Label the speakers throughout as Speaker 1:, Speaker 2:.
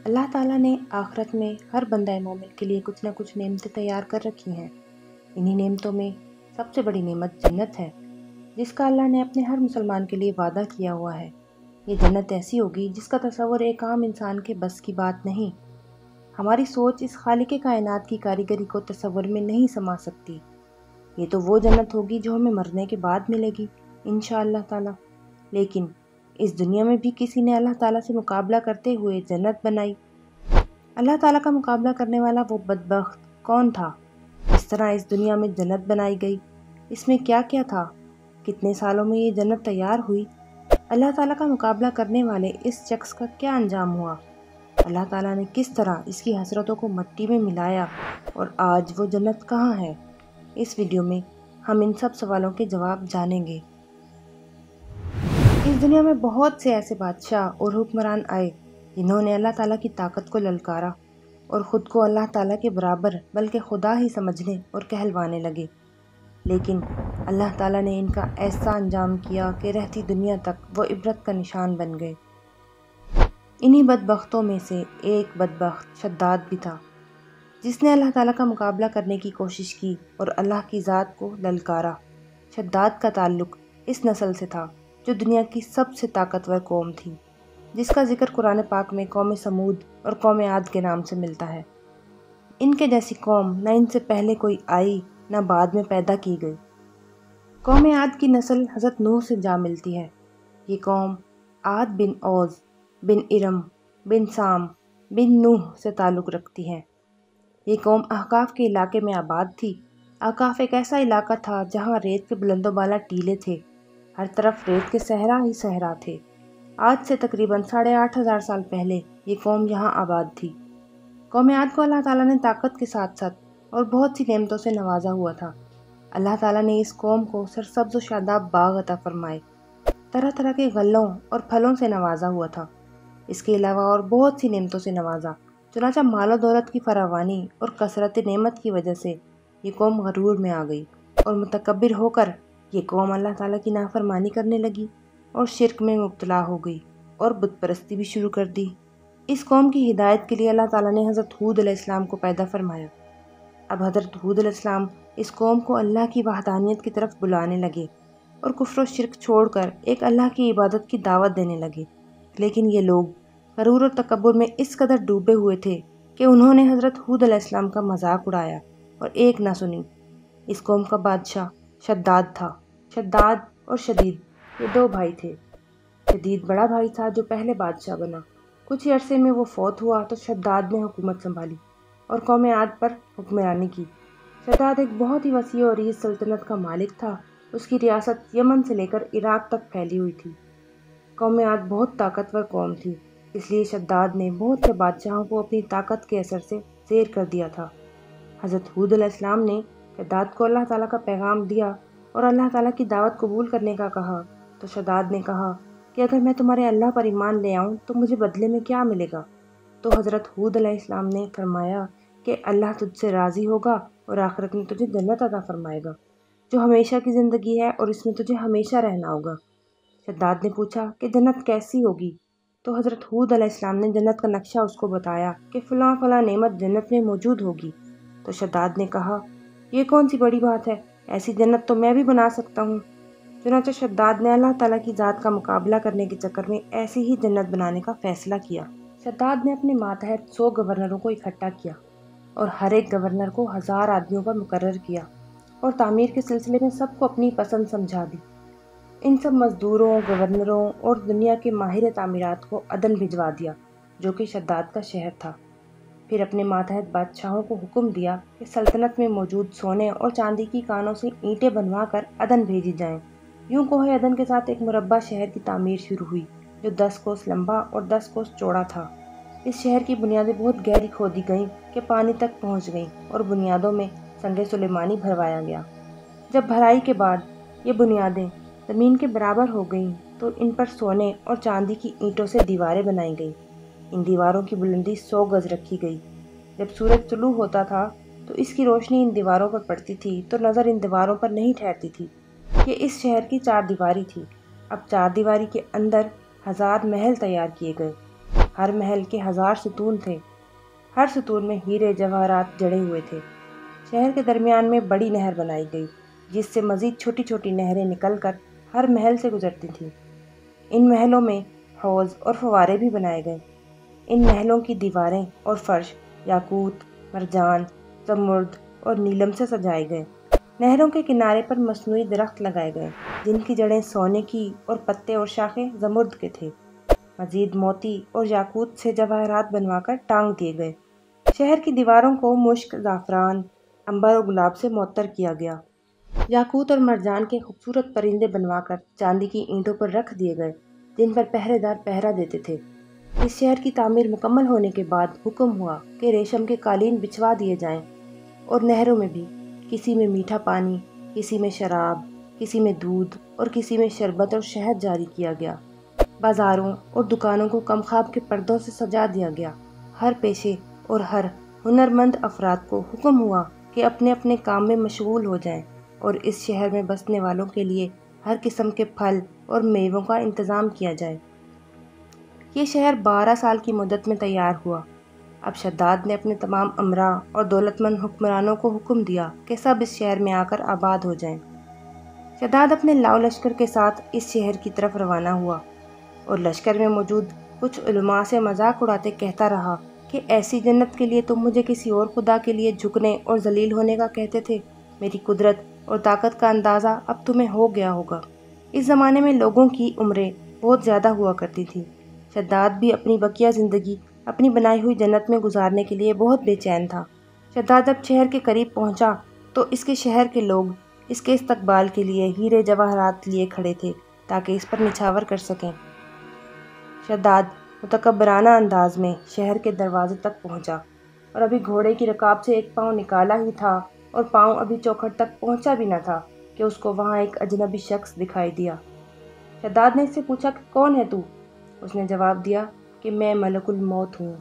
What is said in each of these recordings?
Speaker 1: اللہ تعالیٰ نے آخرت میں ہر بندہ مومن کے لیے کچھ نہ کچھ نعمتیں تیار کر رکھی ہیں۔ انہی نعمتوں میں سب سے بڑی نعمت جنت ہے، جس کا اللہ نے اپنے ہر مسلمان کے لیے وعدہ کیا ہوا ہے۔ یہ جنت ایسی ہوگی جس کا تصور ایک عام انسان کے بس کی بات نہیں۔ ہماری سوچ اس خالق کائنات کی کاریگری کو تصور میں نہیں سما سکتی۔ یہ تو وہ جنت ہوگی جو ہمیں مرنے کے بعد ملے گی انشاءاللہ تعالیٰ۔ لیکن اس دنیا میں بھی کسی نے اللہ تعالیٰ سے مقابلہ کرتے ہوئے جنت بنائی۔ اللہ تعالیٰ کا مقابلہ کرنے والا وہ بدبخت کون تھا؟ اس طرح اس دنیا میں جنت بنائی گئی، اس میں کیا کیا تھا؟ کتنے سالوں میں یہ جنت تیار ہوئی؟ اللہ تعالیٰ کا مقابلہ کرنے والے اس شخص کا کیا انجام ہوا؟ اللہ تعالیٰ نے کس طرح اس کی حسرتوں کو مٹی میں ملایا اور آج وہ جنت کہاں ہے؟ اس ویڈیو میں ہم ان سب سوالوں کے جواب جانیں گے۔ اس دنیا میں بہت سے ایسے بادشاہ اور حکمران آئے جنہوں نے اللہ تعالیٰ کی طاقت کو للکارا اور خود کو اللہ تعالیٰ کے برابر بلکہ خدا ہی سمجھنے اور کہلوانے لگے، لیکن اللہ تعالیٰ نے ان کا ایسا انجام کیا کہ رہتی دنیا تک وہ عبرت کا نشان بن گئے۔ انہی بدبختوں میں سے ایک بدبخت شداد بھی تھا، جس نے اللہ تعالیٰ کا مقابلہ کرنے کی کوشش کی اور اللہ کی ذات کو للکارا۔ شداد کا تعلق اس نسل سے تھا جو دنیا کی سب سے طاقتور قوم تھی، جس کا ذکر قرآن پاک میں قوم سمود اور قوم عاد کے نام سے ملتا ہے۔ ان کے جیسی قوم نہ ان سے پہلے کوئی آئی نہ بعد میں پیدا کی گئی۔ قوم عاد کی نسل حضرت نوح سے جا ملتی ہے۔ یہ قوم عاد بن اوز بن ارم بن سام بن نوح سے تعلق رکھتی ہے۔ یہ قوم احقاف کے علاقے میں آباد تھی۔ احقاف ایک ایسا علاقہ تھا جہاں ریت کے بلند و بالا ٹیلے تھے، ہر طرف ریت کے صحرا ہی صحرا تھے۔ آج سے تقریباً 8,500 سال پہلے یہ قوم یہاں آباد تھی۔ قوم عاد کو اللہ تعالیٰ نے طاقت کے ساتھ ساتھ اور بہت سی نعمتوں سے نوازا ہوا تھا۔ اللہ تعالیٰ نے اس قوم کو سرسبز و شاداب باغ عطا فرمائے، طرح طرح کے غلوں اور پھلوں سے نوازا ہوا تھا۔ اس کے علاوہ اور بہت سی نعمتوں سے نوازا، چنانچہ مال و دولت کی فراوانی اور کثرت نعمت کی وجہ سے یہ قوم غرور میں آ گئی اور متکبر ہو کر یہ قوم اللہ تعالیٰ کی نافرمانی کرنے لگی اور شرک میں مبتلا ہو گئی اور بت پرستی بھی شروع کر دی۔ اس قوم کی ہدایت کے لیے اللہ تعالیٰ نے حضرت ہود علیہ السلام کو پیدا فرمایا۔ اب حضرت ہود علیہ السلام اس قوم کو اللہ کی وحدانیت کی طرف بلانے لگے اور کفر و شرک چھوڑ کر ایک اللہ کی عبادت کی دعوت دینے لگے، لیکن یہ لوگ غرور اور تکبر میں اس قدر ڈوبے ہوئے تھے کہ انہوں نے حضرت ہود علیہ السلام کا مذاق اڑایا اور ایک نہ سنی۔ اس قوم کا بادشاہ شداد تھا۔ شداد اور شدید یہ دو بھائی تھے۔ شدید بڑا بھائی تھا جو پہلے بادشاہ بنا۔ کچھ ہی عرصے میں وہ فوت ہوا تو شداد نے حکومت سنبھالی اور قوم عاد پر حکمرانی کی۔ شداد ایک بہت ہی وسیع اور عریض سلطنت کا مالک تھا۔ اس کی ریاست یمن سے لے کر عراق تک پھیلی ہوئی تھی۔ قوم عاد بہت طاقتور قوم تھی، اس لیے شداد نے بہت سے بادشاہوں کو اپنی طاقت کے اثر سے زیر کر دیا تھا۔ حضرت ہود علیہ السلام نے شداد کو اللہ تعالیٰ کا پیغام دیا اور اللہ تعالیٰ کی دعوت قبول کرنے کا کہا تو شداد نے کہا کہ اگر میں تمہارے اللہ پر ایمان لے آؤں تو مجھے بدلے میں کیا ملے گا؟ تو حضرت ہود علیہ السلام نے فرمایا کہ اللہ تجھ سے راضی ہوگا اور آخرت میں تجھے جنت عطا فرمائے گا جو ہمیشہ کی زندگی ہے اور اس میں تجھے ہمیشہ رہنا ہوگا۔ شداد نے پوچھا کہ جنت کیسی ہوگی؟ تو حضرت ہود علیہ السلام نے جنت کا نقشہ اس کو بتایا کہ فلاں فلاں نعمت جنت میں موجود ہوگی۔ تو شداد نے کہا یہ کون سی بڑی بات ہے، ایسی جنت تو میں بھی بنا سکتا ہوں۔ چنانچہ شداد نے اللہ تعالیٰ کی ذات کا مقابلہ کرنے کے چکر میں ایسی ہی جنت بنانے کا فیصلہ کیا۔ شداد نے اپنے ماتحت 100 گورنروں کو اکٹھا کیا اور ہر ایک گورنر کو 1000 آدمیوں پر مقرر کیا اور تعمیر کے سلسلے میں سب کو اپنی پسند سمجھا دی۔ ان سب مزدوروں، گورنروں اور دنیا کے ماہر تعمیرات کو عدن بھجوا دیا جو کہ شداد کا شہر تھا۔ پھر اپنے ماتحت بادشاہوں کو حکم دیا کہ سلطنت میں موجود سونے اور چاندی کی کانوں سے اینٹیں بنوا کر عدن بھیجی جائیں۔ یوں کوہ عدن کے ساتھ ایک مربع شہر کی تعمیر شروع ہوئی جو 10 کوس لمبا اور 10 کوس چوڑا تھا۔ اس شہر کی بنیادیں بہت گہری کھودی گئیں کہ پانی تک پہنچ گئیں اور بنیادوں میں سنگ سلیمانی بھروایا گیا۔ جب بھرائی کے بعد یہ بنیادیں زمین کے برابر ہو گئیں تو ان پر سونے اور چاندی کی اینٹوں سے دیواریں بنائی گئیں۔ ان دیواروں کی بلندی 100 گز رکھی گئی۔ جب سورج طلوع ہوتا تھا تو اس کی روشنی ان دیواروں پر پڑتی تھی تو نظر ان دیواروں پر نہیں ٹھہرتی تھی۔ یہ اس شہر کی 4 دیواری تھی۔ اب 4 دیواری کے اندر 1000 محل تیار کیے گئے۔ ہر محل کے 1000 ستون تھے، ہر ستون میں ہیرے جواہرات جڑے ہوئے تھے۔ شہر کے درمیان میں بڑی نہر بنائی گئی جس سے مزید چھوٹی چھوٹی نہریں نکل کر ہر محل سے گزرتی تھیں۔ ان محلوں میں حوض اور فوارے بھی بنائے گئے۔ ان محلوں کی دیواریں اور فرش یاقوت، مرجان، زمرد اور نیلم سے سجائے گئے۔ نہروں کے کنارے پر مصنوعی درخت لگائے گئے جن کی جڑیں سونے کی اور پتے اور شاخیں زمرد کے تھے۔ مزید موتی اور یاقوت سے جواہرات بنوا کر ٹانگ دیے گئے۔ شہر کی دیواروں کو مشک، زعفران، عنبر اور گلاب سے معطر کیا گیا۔ یاقوت اور مرجان کے خوبصورت پرندے بنوا کر چاندی کی اینٹوں پر رکھ دیے گئے جن پر پہرے دار پہرا دیتے تھے۔ اس شہر کی تعمیر مکمل ہونے کے بعد حکم ہوا کہ ریشم کے قالین بچھوا دیے جائیں، اور نہروں میں بھی، کسی میں میٹھا پانی، کسی میں شراب، کسی میں دودھ اور کسی میں شربت اور شہد جاری کیا گیا۔ بازاروں اور دکانوں کو کمخاب کے پردوں سے سجا دیا گیا۔ ہر پیشے اور ہر ہنرمند افراد کو حکم ہوا کہ اپنے اپنے کام میں مشغول ہو جائیں اور اس شہر میں بسنے والوں کے لیے ہر قسم کے پھل اور میووں کا انتظام کیا جائے۔ یہ شہر 12 سال کی مدت میں تیار ہوا۔ اب شداد نے اپنے تمام امراء اور دولت مند حکمرانوں کو حکم دیا کہ سب اس شہر میں آ کر آباد ہو جائیں۔ شداد اپنے لاؤ لشکر کے ساتھ اس شہر کی طرف روانہ ہوا اور لشکر میں موجود کچھ علماء سے مذاق اڑاتے کہتا رہا کہ ایسی جنت کے لیے تم مجھے کسی اور خدا کے لیے جھکنے اور ذلیل ہونے کا کہتے تھے۔ میری قدرت اور طاقت کا اندازہ اب تمہیں ہو گیا ہوگا۔ اس زمانے میں لوگوں کی عمریں بہت زیادہ ہوا کرتی تھیں۔ شداد بھی اپنی بقیہ زندگی اپنی بنائی ہوئی جنت میں گزارنے کے لیے بہت بے چین تھا۔ شداد جب شہر کے قریب پہنچا تو اس کے شہر کے لوگ اس کے استقبال کے لیے ہیرے جواہرات لیے کھڑے تھے تاکہ اس پر نچھاور کر سکیں۔ شداد متکبرانہ انداز میں شہر کے دروازے تک پہنچا اور ابھی گھوڑے کی رکاب سے ایک پاؤں نکالا ہی تھا اور پاؤں ابھی چوکھٹ تک پہنچا بھی نہ تھا کہ اس کو وہاں ایک اجنبی شخص دکھائی دیا۔ شداد نے اس سے پوچھا کہ کون ہے تو؟ اس نے جواب دیا کہ میں ملک الموت ہوں۔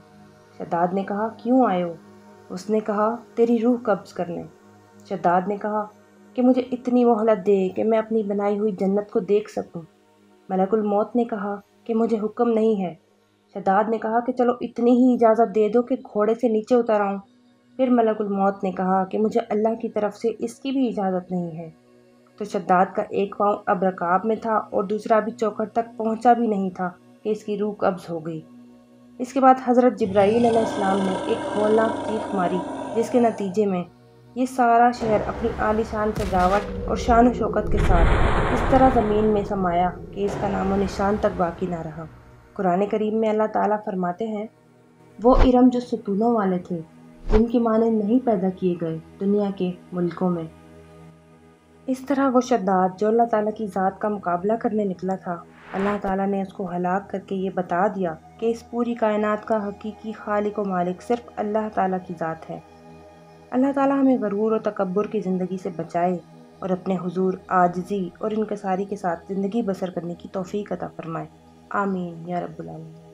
Speaker 1: شداد نے کہا کیوں آئے ہو؟ اس نے کہا تیری روح قبض کرنے۔ شداد نے کہا کہ مجھے اتنی مہلت دے کہ میں اپنی بنائی ہوئی جنت کو دیکھ سکوں۔ ملک الموت نے کہا کہ مجھے حکم نہیں ہے۔ شداد نے کہا کہ چلو اتنی ہی اجازت دے دو کہ گھوڑے سے نیچے اتر آؤں۔ پھر ملک الموت نے کہا کہ مجھے اللہ کی طرف سے اس کی بھی اجازت نہیں ہے۔ تو شداد کا ایک پاؤں اب رکاب میں تھا اور دوسرا بھی چوکھٹ تک پہنچا بھی نہیں تھا کہ اس کی روح قبض ہو گئی۔ اس کے بعد حضرت جبرائیل علیہ السلام نے ایک ہولناک چیخ ماری جس کے نتیجے میں یہ سارا شہر اپنی عالی شان سجاوٹ اور شان و شوکت کے ساتھ اس طرح زمین میں سمایا کہ اس کا نام و نشان تک باقی نہ رہا۔ قرآن کریم میں اللہ تعالیٰ فرماتے ہیں، وہ ارم جو ستونوں والے تھے جن کی مانند نہیں پیدا کیے گئے دنیا کے ملکوں میں۔ اس طرح وہ شداد جو اللہ تعالیٰ کی ذات کا مقابلہ کرنے نکلا تھا، اللہ تعالیٰ نے اس کو ہلاک کر کے یہ بتا دیا کہ اس پوری کائنات کا حقیقی خالق و مالک صرف اللہ تعالیٰ کی ذات ہے۔ اللہ تعالیٰ ہمیں غرور و تکبر کی زندگی سے بچائے اور اپنے حضور عاجزی اور انکساری کے ساتھ زندگی بسر کرنے کی توفیق عطا فرمائے۔ آمین یا رب العالمین۔